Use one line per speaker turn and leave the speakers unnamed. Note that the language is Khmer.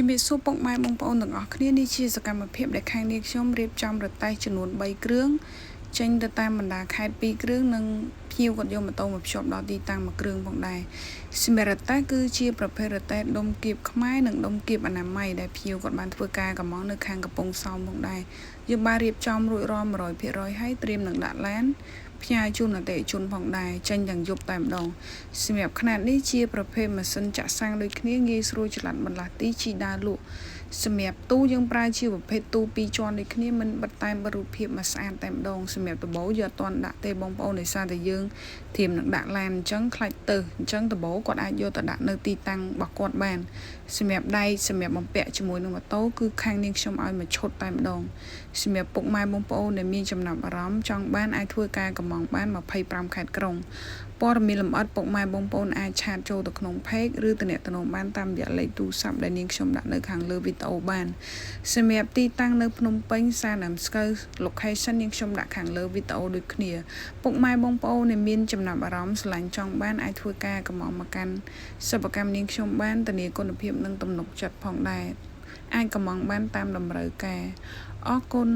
ជំរាបសួរពុកម៉ែបងប្អូនទាំងអស់គ្នានេះជាសកម្មភាពដែលខាងនេះខ្ញុំរៀបចំរទេះចំនួន3គ្រឿងចេញទៅតាមបណ្ដាខេត្ត2គ្រឿងនិងភ្ញៀវគាត់យកម៉ូតូមកភ្ជាប់ដល់ទីតាំងមួយគ្រឿងផងដែរសម្រាប់រទេះគឺជាប្រភេទរទេះដុំគៀបខ្មែរនិងដុំគៀបអនាម័យដែលភ្ញៀវគាត់បានធ្វើការកម្មងនៅខាងកំពង់សោមផងដែរយើងបានរៀបចំរួចរាល់ 100% ហើយត្រៀមនឹងដាក់ឡានផ្ញើជូនអតិថិជនផងដែរចេញទាំងយប់តែម្ដងសម្រាប់ຂະຫນាតនេះជាប្រភេទម៉ាស៊ីនចាក់សាំងដូចគ្នាងាយស្រួលចល័តបន្លាស់ទីជីដើរលក់សម្រាប់ទូយើងប្រើជាប្រភេទទូ2ជាន់ដូចគ្នាមិនបិទតែបិទរូបភាពមកស្អាតតែម្ដងសម្រាប់ដបូយើងអត់ទាន់ដាក់ទេបងប្អូនដោយសារតែយើងធៀមនឹងដាក់ឡានអញ្ចឹងខ្លាច់ទៅអញ្ចឹងដបូគាត់អាចយកទៅដាក់នៅទីតាំងរបស់គាត់បានសម្រាប់ដៃសម្រាប់បំពាក់ជាមួយនឹងម៉ូតូគឺខាងនាងខ្ញុំឲ្យមកឈុតតែម្ដងសម្រាប់ពុកម៉ែបងប្អូនដែលមានចំណាប់អារម្មណ៍ចង់បានអាចធ្វើការកម្មងបាន25ខេត្តក្រុងព័ត៌មានលម្អិតពុកម៉ែបងប្អូនអាចឆាតចូលទៅក្នុង page ឬទំនាក់ទំនងបានតាមរយៈលេខទូរស័ព្ទដែលនាងខ្ញុំដាក់នៅខាងលើវីដេអូបានសម្រាប់ទីតាំងនៅភ្នំពេញសាណាំស្កូវ location នាងខ្ញុំដាក់ខាងលើវីដេអូដូចគ្នាពុកម៉ែបងប្អូនដែលមានចំណាប់អារម្មណ៍ស្រឡាញ់ចង់បានអាចធ្វើការកម្មងមកកាន់សិប្បកម្មនាងខ្ញុំបានធានាគុណភាពនិងទំនុកចិត្តផងដែរអាចកម្មងបានតាមតម្រូវការអរគុណ